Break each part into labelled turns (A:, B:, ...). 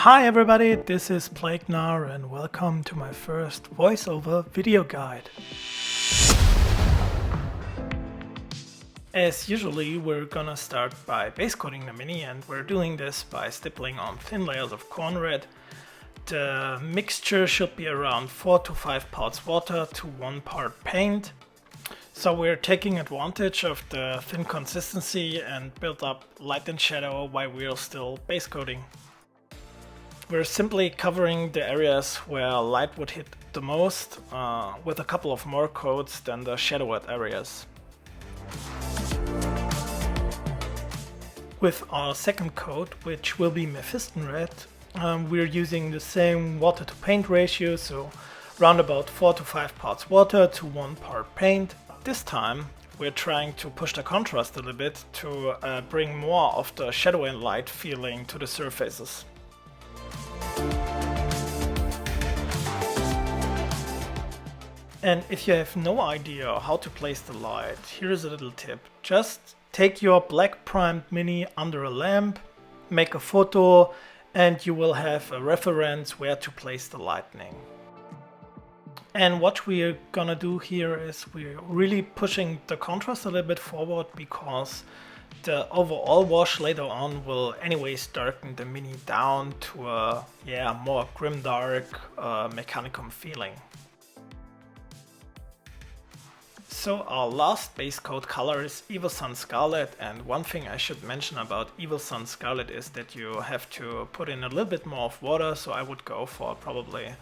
A: Hi everybody, this is Plaguenarr and welcome to my first voiceover video guide. As usually, we're gonna start by base coating the mini, and we're doing this by stippling on thin layers of corn red. The mixture should be around 4 to 5 parts water to 1 part paint. So we're taking advantage of the thin consistency and build up light and shadow while we're still base coating. We're simply covering the areas where light would hit the most with a couple of more coats than the shadowed areas. With our second coat, which will be Mephiston red, we're using the same water to paint ratio, so round about 4 to 5 parts water to 1 part paint. This time we're trying to push the contrast a little bit to bring more of the shadow and light feeling to the surfaces. And if you have no idea how to place the light, here's a little tip. Just take your black primed mini under a lamp, make a photo, and you will have a reference where to place the lightning. And what we're gonna do here is we're really pushing the contrast a little bit forward, because the overall wash later on will anyways darken the mini down to a more grimdark Mechanicum feeling. So our last base coat color is Evil Sun Scarlet, and one thing I should mention about Evil Sun Scarlet is that you have to put in a little bit more of water, so I would go for probably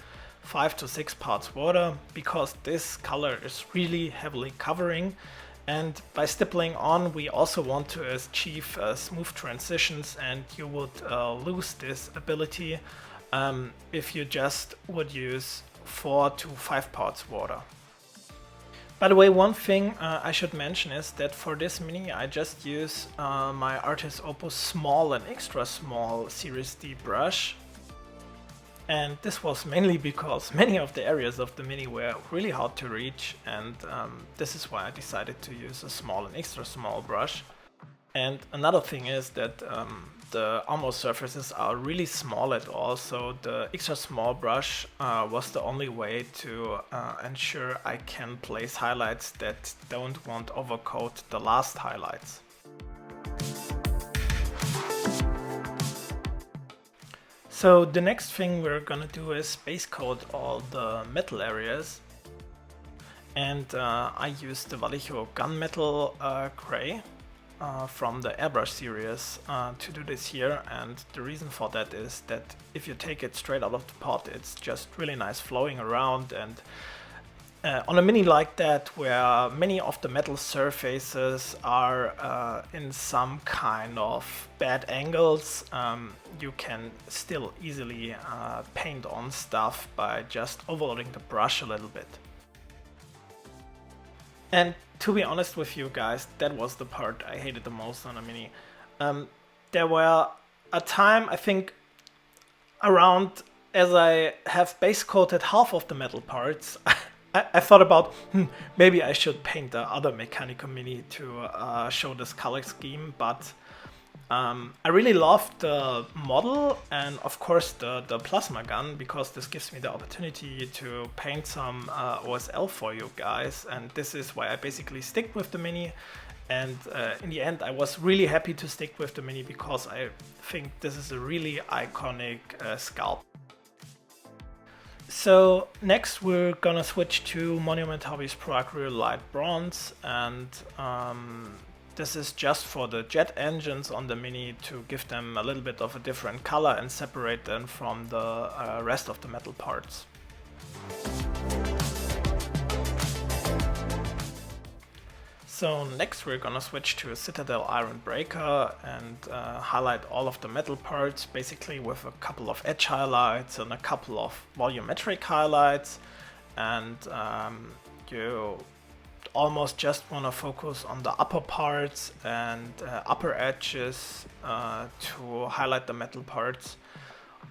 A: 5 to 6 parts water, because this color is really heavily covering, and by stippling on we also want to achieve smooth transitions, and you would lose this ability if you just would use 4 to 5 parts water. By the way, one thing I should mention is that for this mini I just use my Artis Opus small and extra small Series D brush. And this was mainly because many of the areas of the mini were really hard to reach, and this is why I decided to use a small and extra small brush. And another thing is that the armor surfaces are really small at all, so the extra small brush was the only way to ensure I can place highlights that don't want to overcoat the last highlights. So the next thing we're gonna do is base coat all the metal areas, and I used the Vallejo gunmetal gray from the airbrush series to do this here, and the reason for that is that if you take it straight out of the pot, it's just really nice flowing around, and on a mini like that, where many of the metal surfaces are in some kind of bad angles, you can still easily paint on stuff by just overloading the brush a little bit. And to be honest with you guys, that was the part I hated the most on a mini. There were a time, I think, around as I have base coated half of the metal parts, I thought about, maybe I should paint the other Mechanicum mini to show this color scheme, but I really loved the model and of course the plasma gun, because this gives me the opportunity to paint some OSL for you guys, and this is why I basically stick with the mini. And in the end I was really happy to stick with the mini, because I think this is a really iconic sculpt. So next we're gonna switch to Monument Hobbies Pro Acryl Light Bronze, and this is just for the jet engines on the mini to give them a little bit of a different color and separate them from the rest of the metal parts. So next we're gonna switch to a Citadel Iron Breaker and highlight all of the metal parts, basically with a couple of edge highlights and a couple of volumetric highlights, and you almost just want to focus on the upper parts and upper edges to highlight the metal parts.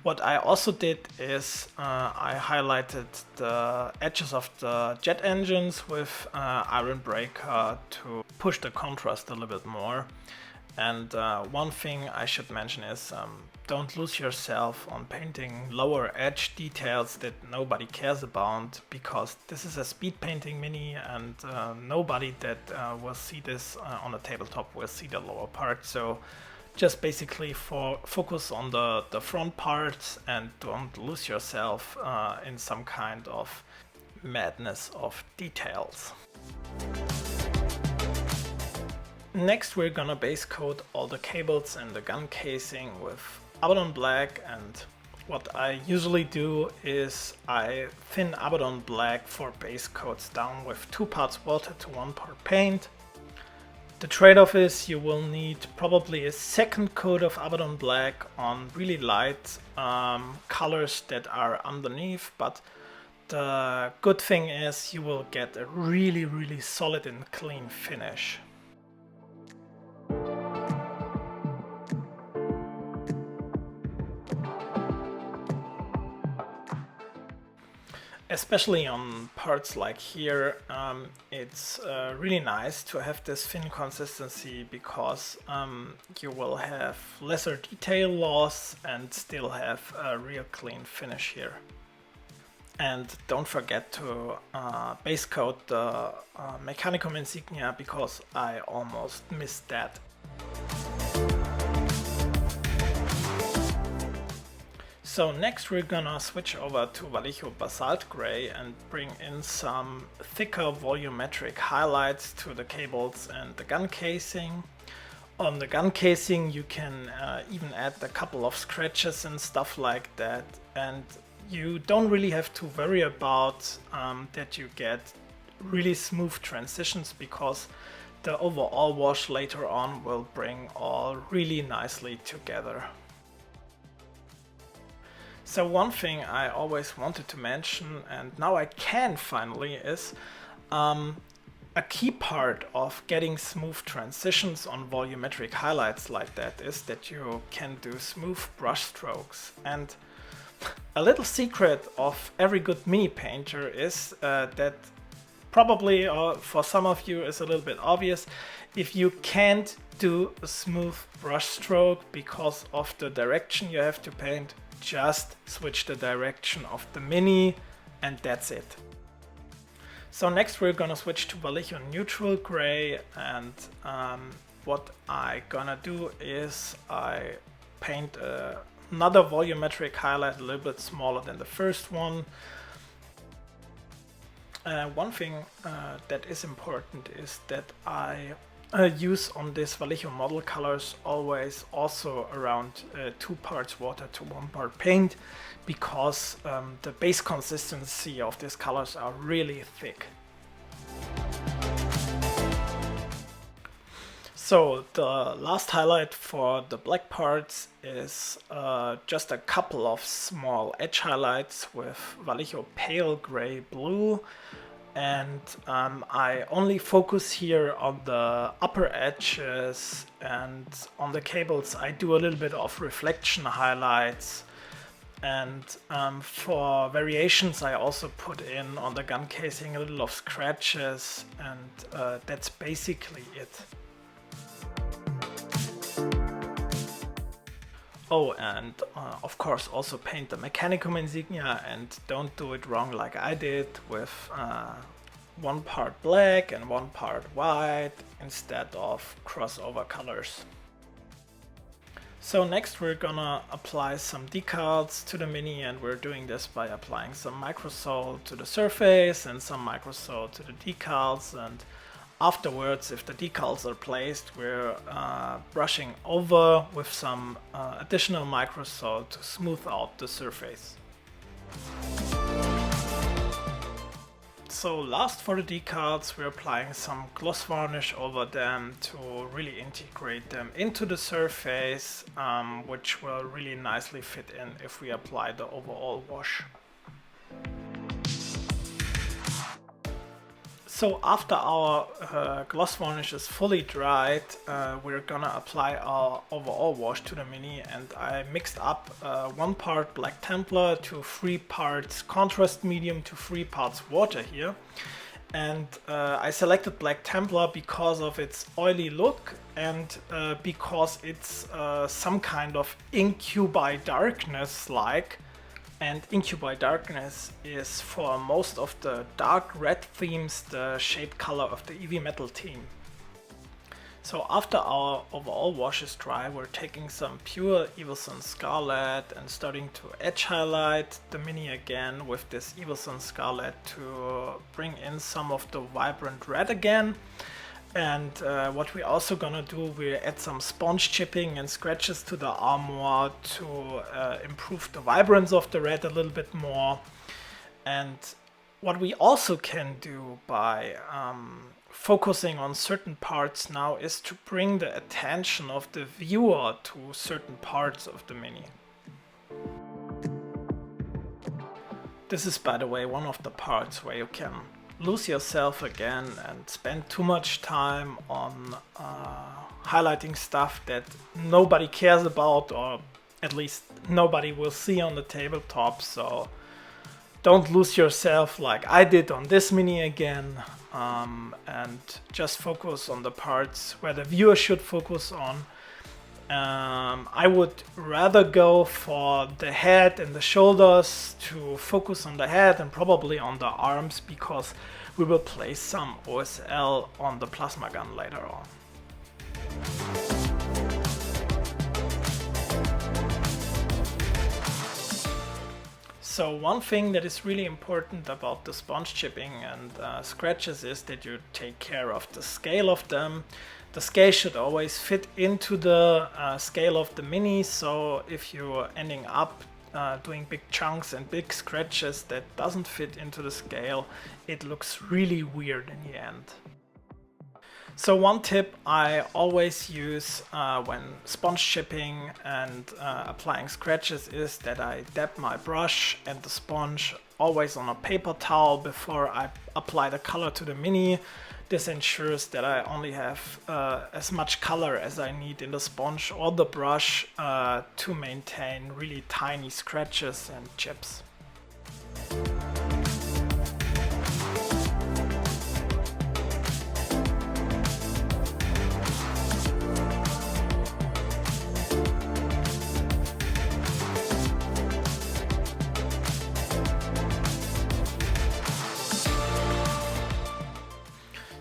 A: What I also did is I highlighted the edges of the jet engines with Iron Breaker to push the contrast a little bit more. And one thing I should mention is don't lose yourself on painting lower edge details that nobody cares about, because this is a speed painting mini and nobody that will see this on the tabletop will see the lower part. So just basically focus on the front parts and don't lose yourself in some kind of madness of details. Next we're gonna base coat all the cables and the gun casing with Abaddon Black, and what I usually do is I thin Abaddon Black for base coats down with 2 parts water to 1 part paint. The trade-off is you will need probably a second coat of Abaddon Black on really light colors that are underneath, but the good thing is you will get a really solid and clean finish. Especially on parts like here, it's really nice to have this thin consistency, because you will have lesser detail loss and still have a real clean finish here. And don't forget to base coat the Mechanicum insignia, because I almost missed that. So next we're gonna switch over to Vallejo Basalt Gray and bring in some thicker volumetric highlights to the cables and the gun casing. On the gun casing you can even add a couple of scratches and stuff like that, and you don't really have to worry about that you get really smooth transitions, because the overall wash later on will bring all really nicely together. So one thing I always wanted to mention, and now I can finally, is a key part of getting smooth transitions on volumetric highlights like that is that you can do smooth brush strokes. And a little secret of every good mini painter is that probably for some of you is a little bit obvious. If you can't do a smooth brush stroke because of the direction you have to paint, just switch the direction of the mini and that's it. So next we're gonna switch to Vallejo Neutral Gray, and what I gonna do is I paint another volumetric highlight a little bit smaller than the first one. One thing that is important is that I use on this Vallejo model colors always also around 2 parts water to 1 part paint, because the base consistency of these colors are really thick. So the last highlight for the black parts is just a couple of small edge highlights with Vallejo Pale Gray Blue. And I only focus here on the upper edges, and on the cables I do a little bit of reflection highlights, and for variations I also put in on the gun casing a little of scratches, and that's basically it. Oh, and of course also paint the Mechanicum insignia, and don't do it wrong like I did with 1 part black and 1 part white instead of crossover colors. So next we're gonna apply some decals to the mini, and we're doing this by applying some microsol to the surface and some microsol to the decals, and afterwards, if the decals are placed, we're brushing over with some additional microsol to smooth out the surface. So last for the decals, we're applying some gloss varnish over them to really integrate them into the surface, which will really nicely fit in if we apply the overall wash. So after our gloss varnish is fully dried, we're gonna apply our overall wash to the mini, and I mixed up 1 part Black Templar to 3 parts contrast medium to 3 parts water here. And I selected Black Templar because of its oily look and because it's some kind of Incubi Darkness like. And Incubi Darkness is for most of the dark red themes the shade color of the EV Metal team. So after our overall wash is dry, we're taking some pure Evil Sun Scarlet and starting to edge highlight the mini again with this Evil Sun Scarlet to bring in some of the vibrant red again. And what we're also gonna do, we add some sponge chipping and scratches to the armor to improve the vibrance of the red a little bit more. And what we also can do by focusing on certain parts now is to bring the attention of the viewer to certain parts of the mini. This is, by the way, one of the parts where you can lose yourself again and spend too much time on highlighting stuff that nobody cares about, or at least nobody will see on the tabletop. So don't lose yourself like I did on this mini again, and just focus on the parts where the viewer should focus on. I would rather go for the head and the shoulders to focus on the head and probably on the arms, because we will place some OSL on the plasma gun later on. So one thing that is really important about the sponge chipping and scratches is that you take care of the scale of them. The scale should always fit into the scale of the mini, so if you're ending up doing big chunks and big scratches that doesn't fit into the scale, it looks really weird in the end. So one tip I always use when sponge chipping and applying scratches is that I dab my brush and the sponge always on a paper towel before I apply the color to the mini. This ensures that I only have as much color as I need in the sponge or the brush to maintain really tiny scratches and chips.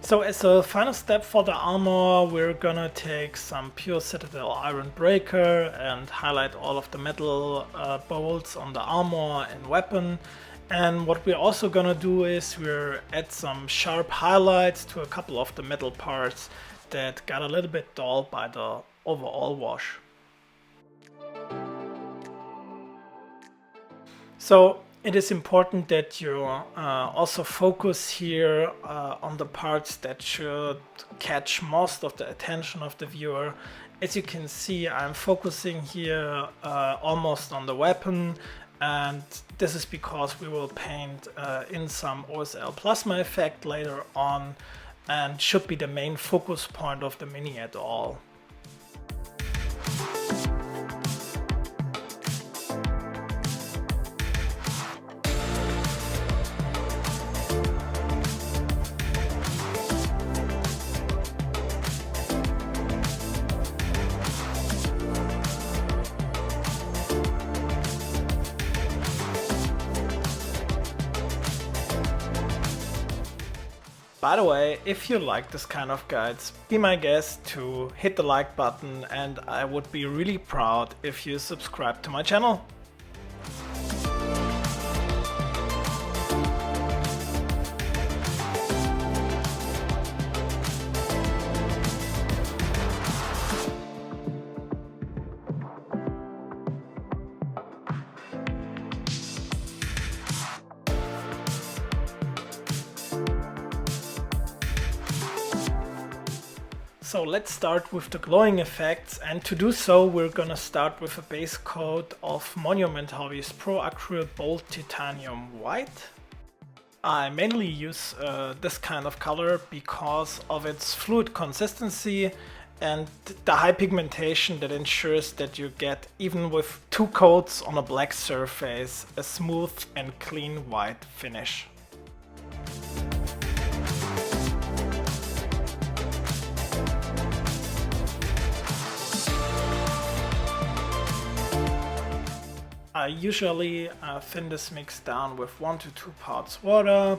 A: So as a final step for the armor, we're gonna take some pure Citadel Iron Breaker and highlight all of the metal bolts on the armor and weapon. And what we're also gonna do is we're add some sharp highlights to a couple of the metal parts that got a little bit dull by the overall wash. So it is important that you also focus here on the parts that should catch most of the attention of the viewer. As you can see, I'm focusing here almost on the weapon, and this is because we will paint in some OSL plasma effect later on, and should be the main focus point of the mini at all. By the way, if you like this kind of guides, be my guest to hit the like button, and I would be really proud if you subscribe to my channel. So let's start with the glowing effects, and to do so we're gonna start with a base coat of Monument Hobbies Pro Acryl Bold Titanium White. I mainly use this kind of color because of its fluid consistency and the high pigmentation that ensures that you get, even with two coats on a black surface, a smooth and clean white finish. I usually thin this mix down with 1 to 2 parts water.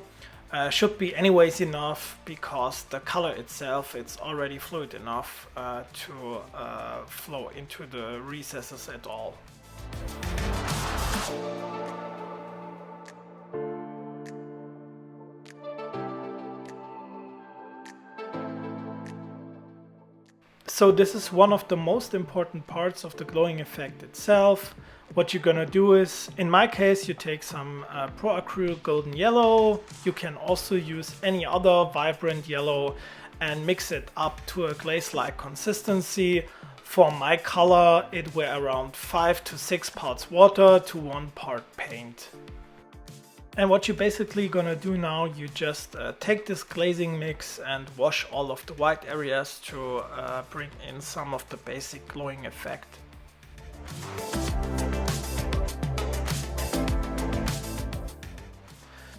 A: Should be anyways enough, because the color itself, it's already fluid enough to flow into the recesses at all. So this is one of the most important parts of the glowing effect itself. What you're gonna do is, in my case, you take some Pro Acrylic golden yellow. You can also use any other vibrant yellow and mix it up to a glaze-like consistency. For my color, it were around 5 to 6 parts water to 1 part paint. And what you're basically gonna do now, you just take this glazing mix and wash all of the white areas to bring in some of the basic glowing effect.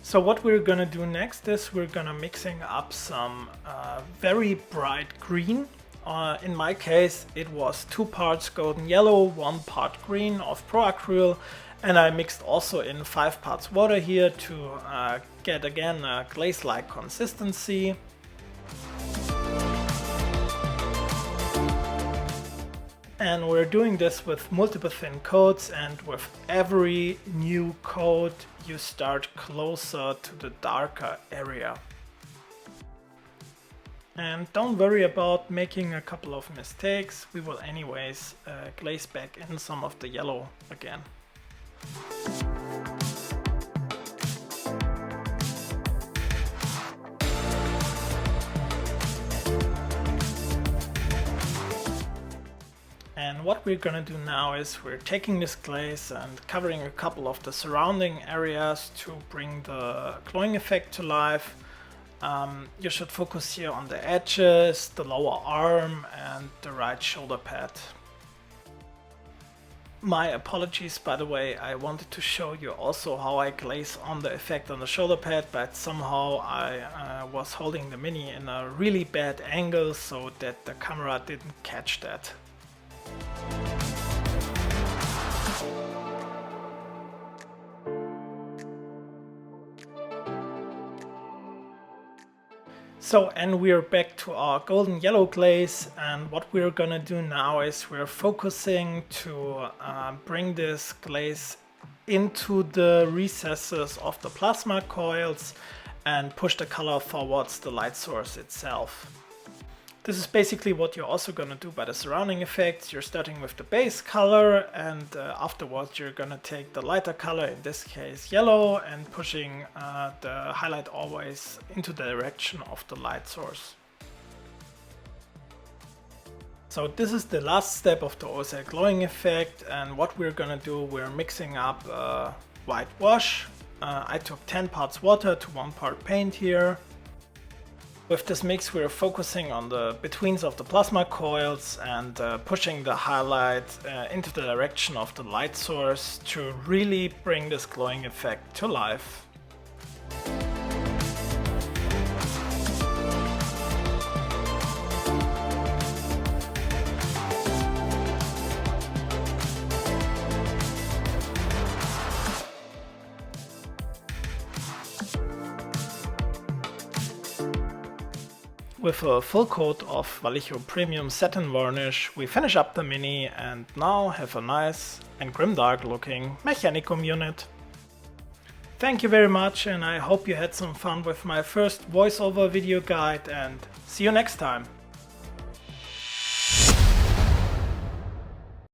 A: So what we're gonna do next is we're gonna mixing up some very bright green. In my case, it was 2 parts golden yellow, 1 part green of Pro Acryl, and I mixed also in 5 parts water here to get again a glaze-like consistency. And we're doing this with multiple thin coats, and with every new coat you start closer to the darker area. And don't worry about making a couple of mistakes, we will anyways glaze back in some of the yellow again. And what we're gonna do now is we're taking this glaze and covering a couple of the surrounding areas to bring the glowing effect to life. You should focus here on the edges, the lower arm and the right shoulder pad. My apologies, by the way, I wanted to show you also how I glaze on the effect on the shoulder pad, but somehow I was holding the Mini in a really bad angle so that the camera didn't catch that. So, and we're back to our golden yellow glaze, and what we're gonna do now is we're focusing to bring this glaze into the recesses of the plasma coils and push the color towards the light source itself. This is basically what you're also gonna do by the surrounding effects. You're starting with the base color, and afterwards you're gonna take the lighter color, in this case yellow, and pushing the highlight always into the direction of the light source. So this is the last step of the OSL glowing effect, and what we're gonna do, we're mixing up white wash. I took 10 parts water to 1 part paint here. With this mix we're focusing on the betweens of the plasma coils and pushing the highlight into the direction of the light source to really bring this glowing effect to life. With a full coat of Vallejo Premium Satin Varnish, we finish up the Mini and now have a nice and grimdark looking Mechanicum unit. Thank you very much, and I hope you had some fun with my first voiceover video guide, and see you next time.